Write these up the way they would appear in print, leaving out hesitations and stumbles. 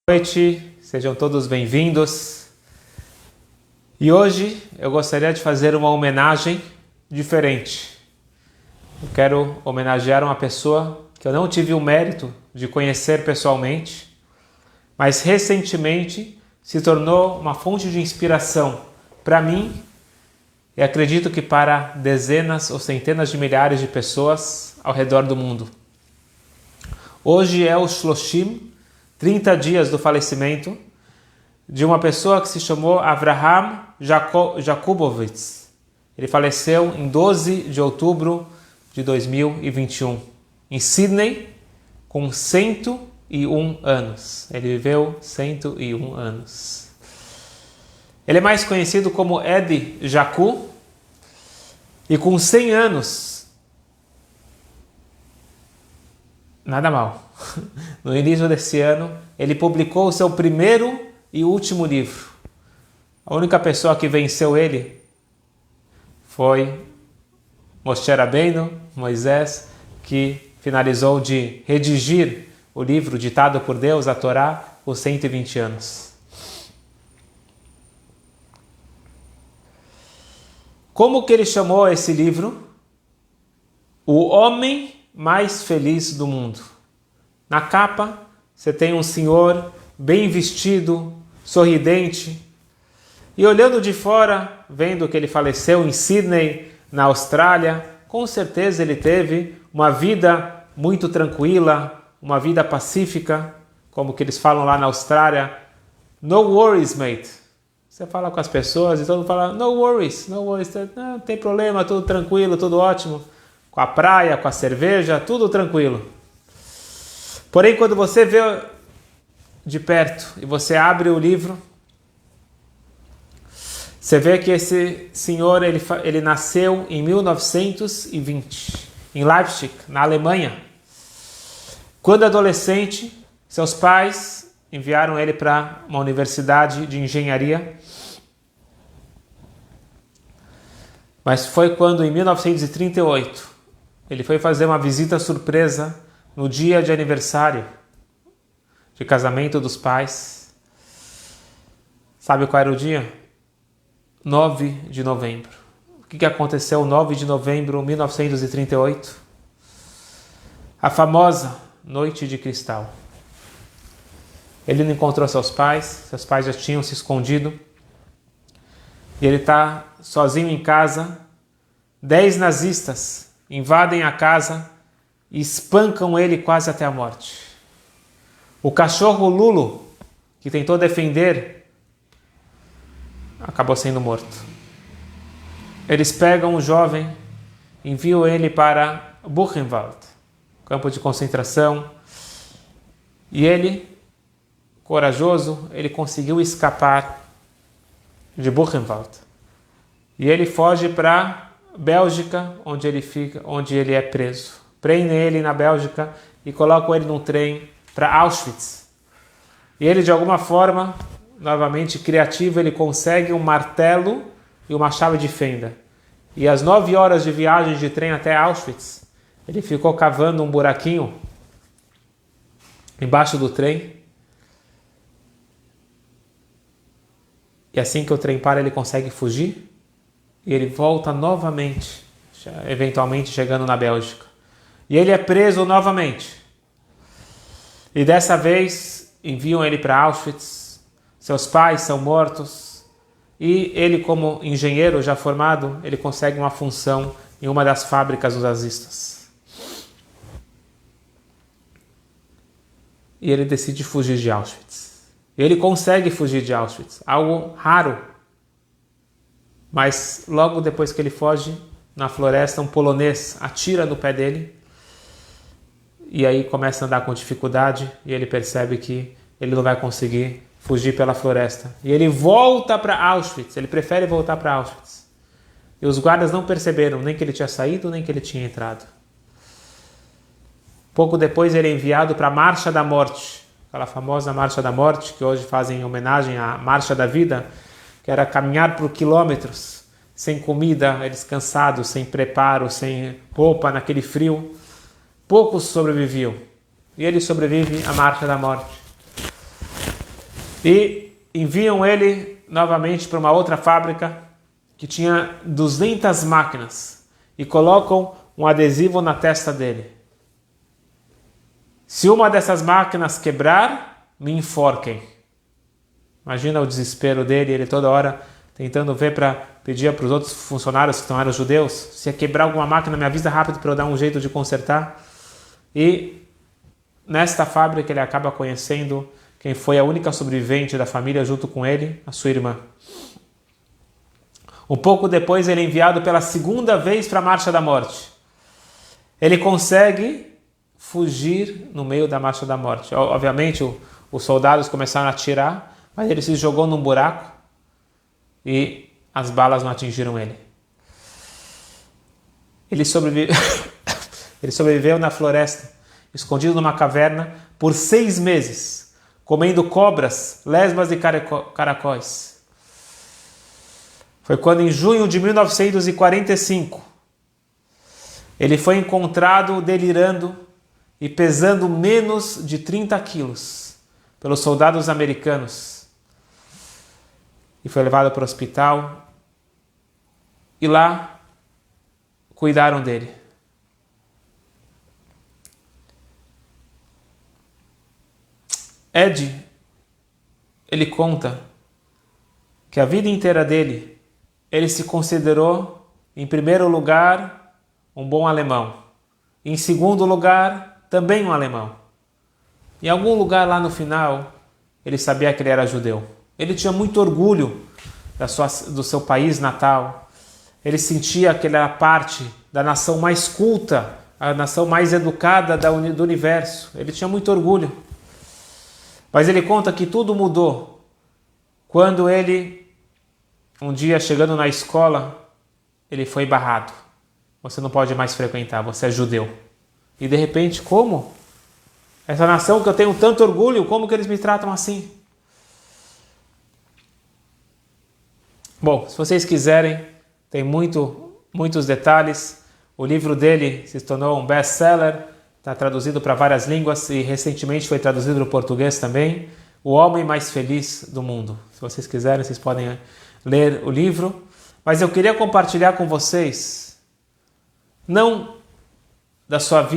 Boa noite, sejam todos bem-vindos. E hoje eu gostaria de fazer uma homenagem diferente. Eu quero homenagear uma pessoa que eu não tive o mérito de conhecer pessoalmente, mas recentemente se tornou uma fonte de inspiração para mim e acredito que para dezenas ou centenas de milhares de pessoas ao redor do mundo. Hoje é o Shloshim, 30 dias do falecimento de uma pessoa que se chamou Avraham Jakubowicz. Ele faleceu em 12 de outubro de 2021, em Sydney, com 101 anos. Ele viveu 101 anos. Ele é mais conhecido como Ed Jacu, e com 100 anos, nada mal. No início desse ano, ele publicou o seu primeiro e último livro. A única pessoa que venceu ele foi Moshe Rabbeinu, Moisés, que finalizou de redigir o livro ditado por Deus, a Torá, por 120 anos. Como que ele chamou esse livro? O Homem Mais Feliz do Mundo. Na capa, você tem um senhor bem vestido, sorridente, e olhando de fora, vendo que ele faleceu em Sydney, na Austrália, com certeza ele teve uma vida muito tranquila, uma vida pacífica, como que eles falam lá na Austrália, no worries, mate. Você fala com as pessoas e todo mundo fala, no worries, não tem problema, tudo tranquilo, tudo ótimo, com a praia, com a cerveja, tudo tranquilo. Porém, quando você vê de perto e você abre o livro, você vê que esse senhor ele nasceu em 1920, em Leipzig, na Alemanha. Quando adolescente, seus pais enviaram ele para uma universidade de engenharia. Mas foi quando, em 1938, ele foi fazer uma visita surpresa no dia de aniversário de casamento dos pais. Sabe qual era o dia? 9 de novembro. O que aconteceu 9 de novembro de 1938? A famosa Noite de Cristal. Ele não encontrou seus pais já tinham se escondido. E ele está sozinho em casa. 10 nazistas invadem a casa e espancam ele quase até a morte. O cachorro Lulu, que tentou defender, acabou sendo morto. Eles pegam o jovem, enviam ele para Buchenwald, campo de concentração, e ele, corajoso, ele conseguiu escapar de Buchenwald. E ele foge para Bélgica, onde ele é preso. Prendem ele na Bélgica e colocam ele num trem para Auschwitz. E ele, de alguma forma, novamente criativo, ele consegue um martelo e uma chave de fenda. E às 9 horas de viagem de trem até Auschwitz, ele ficou cavando um buraquinho embaixo do trem. E assim que o trem para, ele consegue fugir. E ele volta novamente, eventualmente chegando na Bélgica. E ele é preso novamente. E dessa vez enviam ele para Auschwitz. Seus pais são mortos. E ele, como engenheiro já formado, ele consegue uma função em uma das fábricas dos nazistas. E ele decide fugir de Auschwitz. Ele consegue fugir de Auschwitz. Algo raro. Mas logo depois que ele foge, na floresta, um polonês atira no pé dele. E aí começa a andar com dificuldade e ele percebe que ele não vai conseguir fugir pela floresta. E ele volta para Auschwitz, ele prefere voltar para Auschwitz. E os guardas não perceberam nem que ele tinha saído, nem que ele tinha entrado. Pouco depois ele é enviado para a Marcha da Morte, aquela famosa Marcha da Morte, que hoje fazem em homenagem à Marcha da Vida, que era caminhar por quilômetros, sem comida, eles cansados, sem preparo, sem roupa, naquele frio. Poucos sobreviviam. E ele sobrevive à Marcha da Morte. E enviam ele novamente para uma outra fábrica que tinha 200 máquinas e colocam um adesivo na testa dele. Se uma dessas máquinas quebrar, me enforquem. Imagina o desespero dele, ele toda hora tentando ver para pedir para os outros funcionários que não eram judeus, se ia quebrar alguma máquina, me avisa rápido para eu dar um jeito de consertar. E nesta fábrica ele acaba conhecendo quem foi a única sobrevivente da família junto com ele, a sua irmã. Um pouco depois ele é enviado pela segunda vez para a Marcha da Morte. Ele consegue fugir no meio da Marcha da Morte. Obviamente os soldados começaram a atirar, mas ele se jogou num buraco e as balas não atingiram ele. Ele sobreviveu na floresta, escondido numa caverna, por 6 meses, comendo cobras, lesmas e caracóis. Foi quando, em junho de 1945, ele foi encontrado delirando e pesando menos de 30 quilos pelos soldados americanos. E foi levado para o hospital e lá cuidaram dele. Ed, ele conta que a vida inteira dele, ele se considerou, em primeiro lugar, um bom alemão. Em segundo lugar, também um alemão. Em algum lugar lá no final, ele sabia que ele era judeu. Ele tinha muito orgulho do seu país natal. Ele sentia que ele era parte da nação mais culta, a nação mais educada do universo. Ele tinha muito orgulho. Mas ele conta que tudo mudou quando ele, um dia chegando na escola, ele foi barrado. Você não pode mais frequentar, você é judeu. E de repente, como? Essa nação que eu tenho tanto orgulho, como que eles me tratam assim? Bom, se vocês quiserem, tem muitos detalhes. O livro dele se tornou um best-seller, está traduzido para várias línguas e recentemente foi traduzido para o português também. O Homem Mais Feliz do Mundo. Se vocês quiserem, vocês podem ler o livro. Mas eu queria compartilhar com vocês, não da sua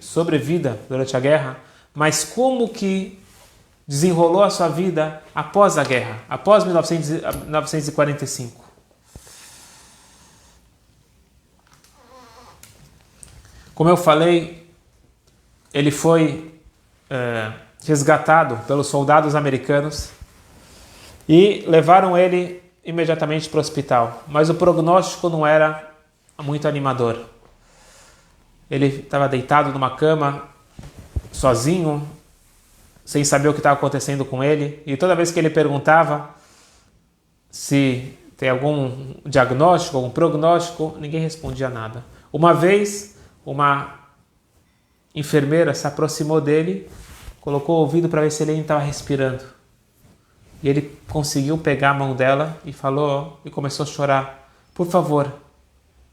sobrevida durante a guerra, mas como que desenrolou a sua vida após a guerra, após 1945. Como eu falei, ele foi resgatado pelos soldados americanos e levaram ele imediatamente para o hospital. Mas o prognóstico não era muito animador. Ele estava deitado numa cama, sozinho, sem saber o que estava acontecendo com ele. E toda vez que ele perguntava se tem algum diagnóstico, algum prognóstico, ninguém respondia nada. Uma vez, uma enfermeira se aproximou dele, colocou o ouvido para ver se ele ainda estava respirando. E ele conseguiu pegar a mão dela e falou, e começou a chorar: por favor,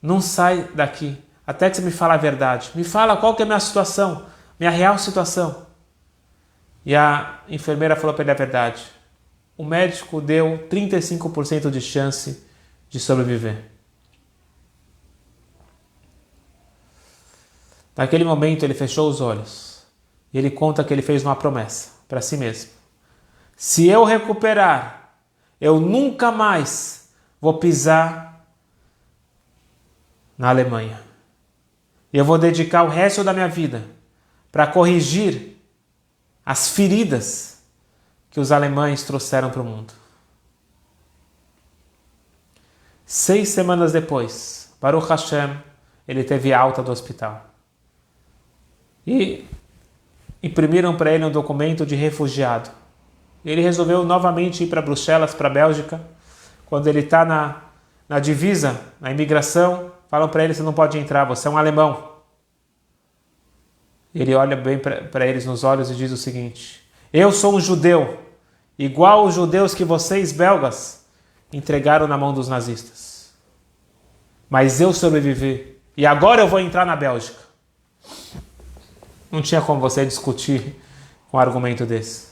não sai daqui até que você me fale a verdade. Me fala qual que é a minha situação, minha real situação. E a enfermeira falou para ele a verdade. O médico deu 35% de chance de sobreviver. Naquele momento ele fechou os olhos e ele conta que ele fez uma promessa para si mesmo: se eu recuperar, eu nunca mais vou pisar na Alemanha. Eu vou dedicar o resto da minha vida para corrigir as feridas que os alemães trouxeram para o mundo. 6 semanas depois, Baruch Hashem, ele teve alta do hospital. E imprimiram para ele um documento de refugiado. Ele resolveu novamente ir para Bruxelas, para a Bélgica. Quando ele está na divisa, na imigração, falam para ele: você não pode entrar, você é um alemão. Ele olha bem para eles nos olhos e diz o seguinte: eu sou um judeu, igual os judeus que vocês, belgas, entregaram na mão dos nazistas. Mas eu sobrevivi, e agora eu vou entrar na Bélgica. Não tinha como você discutir com um argumento desse.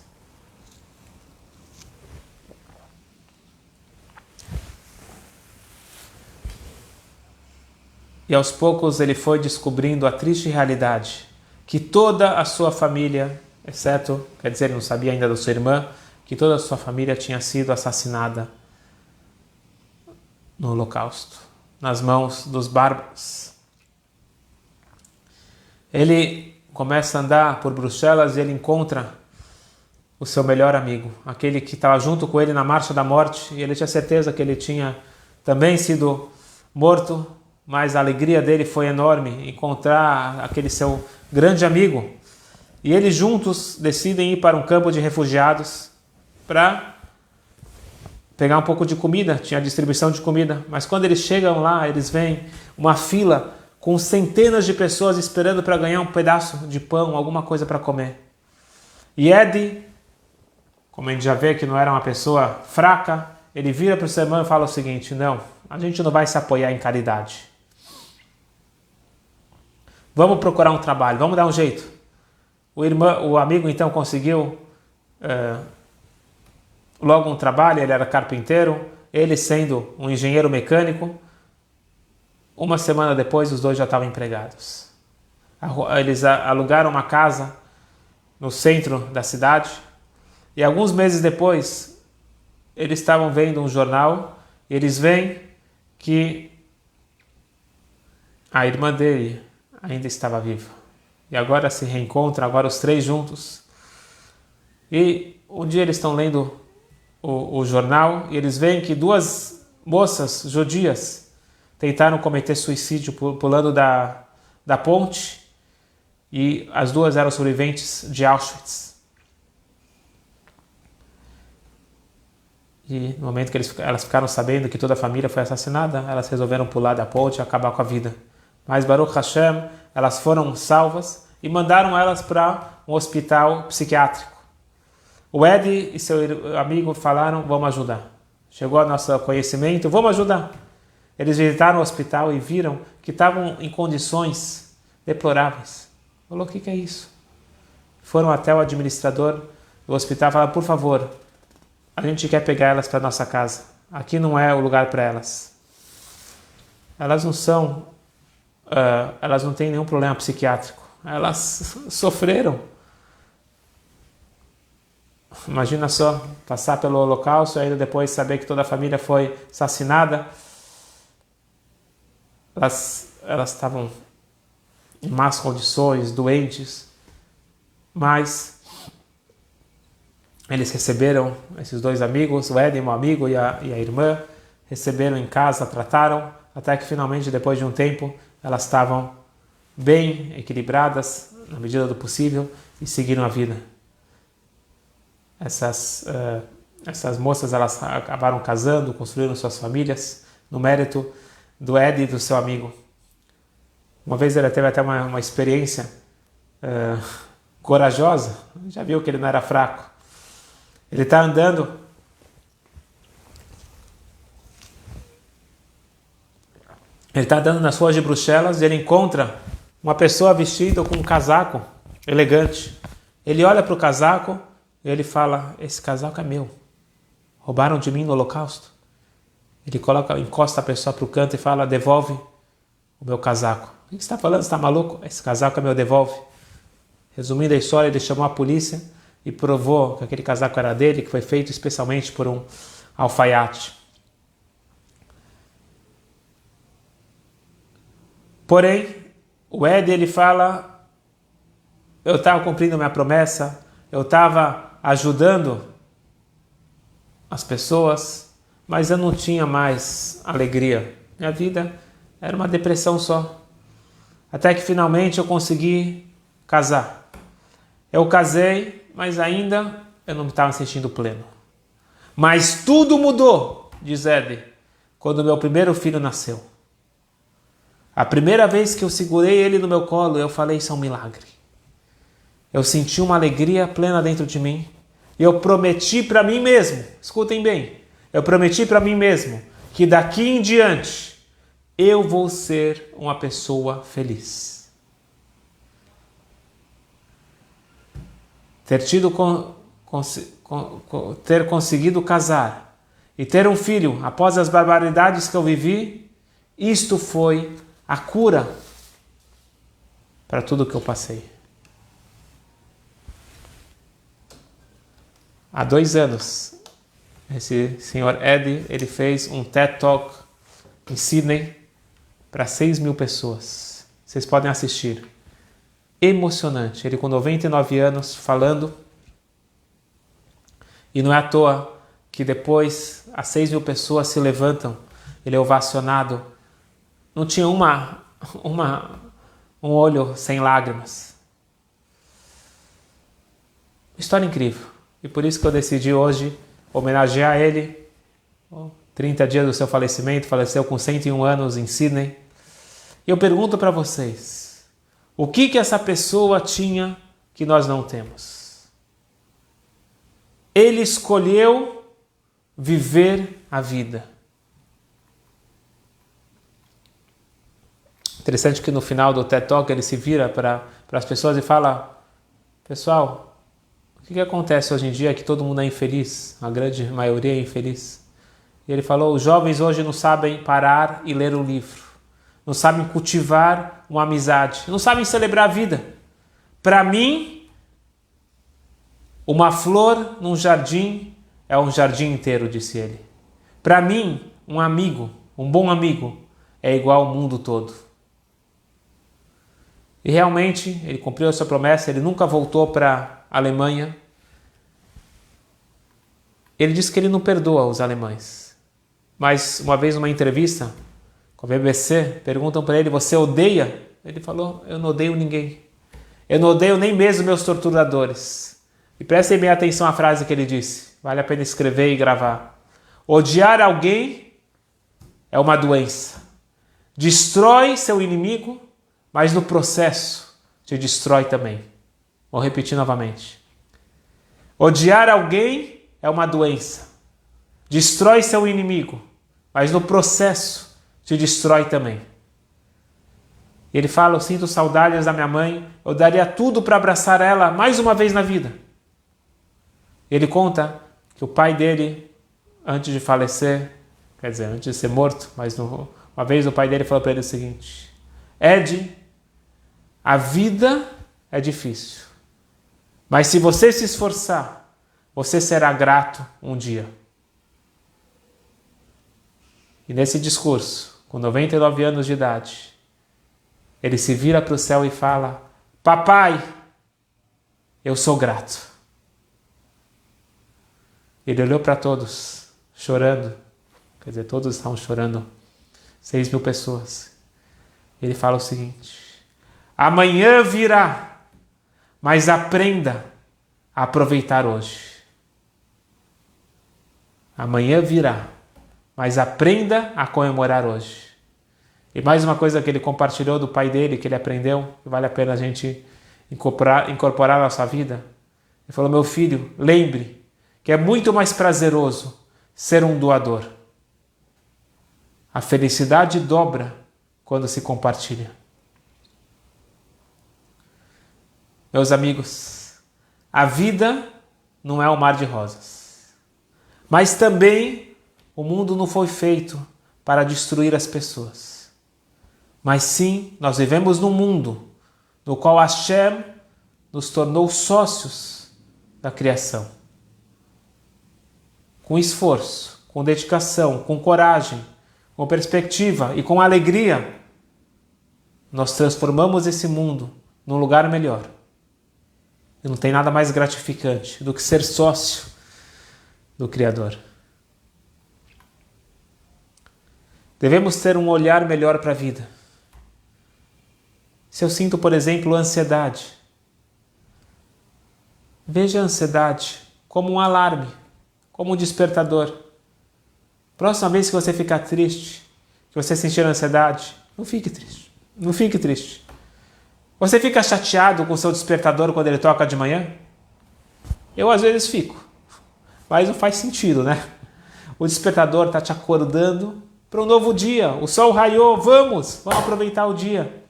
E aos poucos ele foi descobrindo a triste realidade que toda a sua família, exceto, quer dizer, ele não sabia ainda da sua irmã, que toda a sua família tinha sido assassinada no Holocausto, nas mãos dos bárbaros. Ele começa a andar por Bruxelas e ele encontra o seu melhor amigo, aquele que estava junto com ele na Marcha da Morte, e ele tinha certeza que ele tinha também sido morto, mas a alegria dele foi enorme, encontrar aquele seu grande amigo. E eles juntos decidem ir para um campo de refugiados para pegar um pouco de comida, tinha distribuição de comida, mas quando eles chegam lá, eles veem uma fila com centenas de pessoas esperando para ganhar um pedaço de pão, alguma coisa para comer. E Ed, como a gente já vê que não era uma pessoa fraca, ele vira para o seu irmão e fala o seguinte: não, a gente não vai se apoiar em caridade. Vamos procurar um trabalho, vamos dar um jeito. O amigo então conseguiu logo um trabalho, ele era carpinteiro, ele sendo um engenheiro mecânico. Uma semana depois os dois já estavam empregados. Eles alugaram uma casa no centro da cidade e alguns meses depois eles estavam vendo um jornal e eles veem que a irmã dele ainda estava viva. E agora se reencontram, agora os três juntos. E um dia eles estão lendo o jornal e eles veem que duas moças judias tentaram cometer suicídio pulando da ponte, e as duas eram sobreviventes de Auschwitz. E no momento que elas ficaram sabendo que toda a família foi assassinada, elas resolveram pular da ponte e acabar com a vida. Mas Baruch Hashem, elas foram salvas e mandaram elas para um hospital psiquiátrico. O Ed e seu amigo falaram: vamos ajudar. Chegou ao nosso conhecimento, vamos ajudar. Eles visitaram o hospital e viram que estavam em condições deploráveis. Falou: o que é isso? Foram até o administrador do hospital e falaram: por favor, a gente quer pegar elas para nossa casa. Aqui não é o lugar para elas. Elas não são... elas não têm nenhum problema psiquiátrico. Elas sofreram. Imagina só, passar pelo Holocausto e ainda depois saber que toda a família foi assassinada. Elas estavam em más condições, doentes, mas eles receberam, esses dois amigos, o Ed, meu amigo, e a irmã, receberam em casa, trataram, até que finalmente, depois de um tempo, elas estavam bem equilibradas, na medida do possível, e seguiram a vida. Essas moças, elas acabaram casando, construíram suas famílias, no mérito do Ed e do seu amigo. Uma vez ele teve até uma experiência corajosa, já viu que ele não era fraco. Ele está andando nas ruas de Bruxelas e ele encontra uma pessoa vestida com um casaco elegante. Ele olha para o casaco e ele fala: esse casaco é meu, roubaram de mim no Holocausto. Ele encosta a pessoa para o canto e fala: devolve o meu casaco. O que você está falando? Você está maluco? Esse casaco é meu, devolve. Resumindo a história, ele chamou a polícia e provou que aquele casaco era dele, que foi feito especialmente por um alfaiate. Porém, o Ed, ele fala: eu estava cumprindo minha promessa, eu estava ajudando as pessoas, mas eu não tinha mais alegria. Minha vida era uma depressão só. Até que finalmente eu consegui casar. Eu casei, mas ainda eu não estava me sentindo pleno. Mas tudo mudou, diz Ed, quando meu primeiro filho nasceu. A primeira vez que eu segurei ele no meu colo, eu falei: isso é um milagre. Eu senti uma alegria plena dentro de mim. E eu prometi para mim mesmo, escutem bem, eu prometi para mim mesmo que daqui em diante eu vou ser uma pessoa feliz. ter conseguido casar e ter um filho após as barbaridades que eu vivi, isto foi a cura para tudo que eu passei. Há 2 anos, esse senhor Ed, ele fez um TED Talk em Sydney para 6.000 pessoas. Vocês podem assistir. Emocionante. Ele com 99 anos falando. E não é à toa que depois as 6.000 pessoas se levantam. Ele é ovacionado. Não tinha um olho sem lágrimas. História incrível. E por isso que eu decidi hoje homenagear ele. 30 dias do seu falecimento, faleceu com 101 anos em Sydney. E eu pergunto para vocês, o que essa pessoa tinha que nós não temos? Ele escolheu viver a vida. Interessante que no final do TED Talk ele se vira para as pessoas e fala: pessoal, o que acontece hoje em dia é que todo mundo é infeliz, a grande maioria é infeliz. E ele falou: os jovens hoje não sabem parar e ler um livro, não sabem cultivar uma amizade, não sabem celebrar a vida. Para mim, uma flor num jardim é um jardim inteiro, disse ele. Para mim, um amigo, um bom amigo, é igual ao mundo todo. E realmente, ele cumpriu a sua promessa, ele nunca voltou para a Alemanha. Ele disse que ele não perdoa os alemães. Mas uma vez numa entrevista com a BBC, perguntam para ele: você odeia? Ele falou: eu não odeio ninguém. Eu não odeio nem mesmo meus torturadores. E prestem bem atenção à frase que ele disse. Vale a pena escrever e gravar. Odiar alguém é uma doença. Destrói seu inimigo, mas no processo te destrói também. Vou repetir novamente. Odiar alguém é uma doença. Destrói seu inimigo, mas no processo te destrói também. E ele fala: eu sinto saudades da minha mãe, eu daria tudo para abraçar ela mais uma vez na vida. Ele conta que o pai dele, antes de falecer, quer dizer, antes de ser morto, mas uma vez o pai dele falou para ele o seguinte: Ed, a vida é difícil, mas se você se esforçar, você será grato um dia. E nesse discurso, com 99 anos de idade, ele se vira para o céu e fala: papai, eu sou grato. Ele olhou para todos, chorando, quer dizer, todos estavam chorando, 6.000 pessoas. Ele fala o seguinte: amanhã virá, mas aprenda a aproveitar hoje. Amanhã virá, mas aprenda a comemorar hoje. E mais uma coisa que ele compartilhou do pai dele, que ele aprendeu, que vale a pena a gente incorporar na nossa vida. Ele falou: meu filho, lembre que é muito mais prazeroso ser um doador. A felicidade dobra quando se compartilha. Meus amigos, a vida não é um mar de rosas. Mas também o mundo não foi feito para destruir as pessoas. Mas sim, nós vivemos num mundo no qual Hashem nos tornou sócios da criação. Com esforço, com dedicação, com coragem, com perspectiva e com alegria, nós transformamos esse mundo num lugar melhor. E não tem nada mais gratificante do que ser sócio do Criador. Devemos ter um olhar melhor para a vida. Se eu sinto, por exemplo, ansiedade, veja a ansiedade como um alarme, como um despertador. Próxima vez que você ficar triste, que você sentir ansiedade, não fique triste. Não fique triste. Você fica chateado com o seu despertador quando ele toca de manhã? Eu às vezes fico, mas não faz sentido, né? O despertador está te acordando para um novo dia. O sol raiou, vamos aproveitar o dia.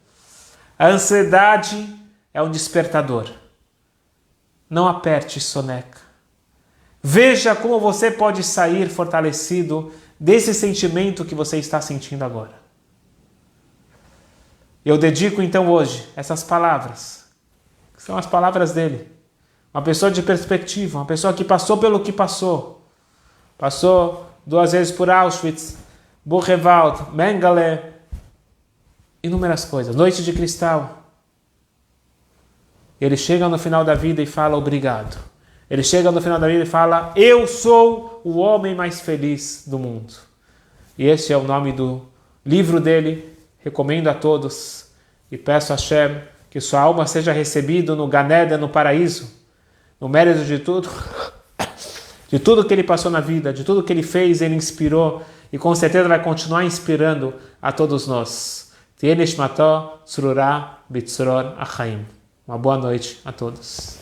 A ansiedade é um despertador. não aperte soneca. Veja como você pode sair fortalecido desse sentimento que você está sentindo agora. Eu dedico então hoje essas palavras, que são as palavras dele. Uma pessoa de perspectiva, uma pessoa que passou pelo que passou. Passou 2 vezes por Auschwitz, Buchenwald, Mengele, inúmeras coisas, noite de cristal. Ele chega no final da vida e fala obrigado. Ele chega no final da vida e fala, eu sou o homem mais feliz do mundo. E esse é o nome do livro dele. Recomendo a todos e peço a Hashem que sua alma seja recebida no Gan Eden, no paraíso, no mérito de tudo que ele passou na vida, de tudo que ele fez, ele inspirou e com certeza vai continuar inspirando a todos nós. Tien Nishmato Tzrura B'Tzror Achaim. Uma boa noite a todos.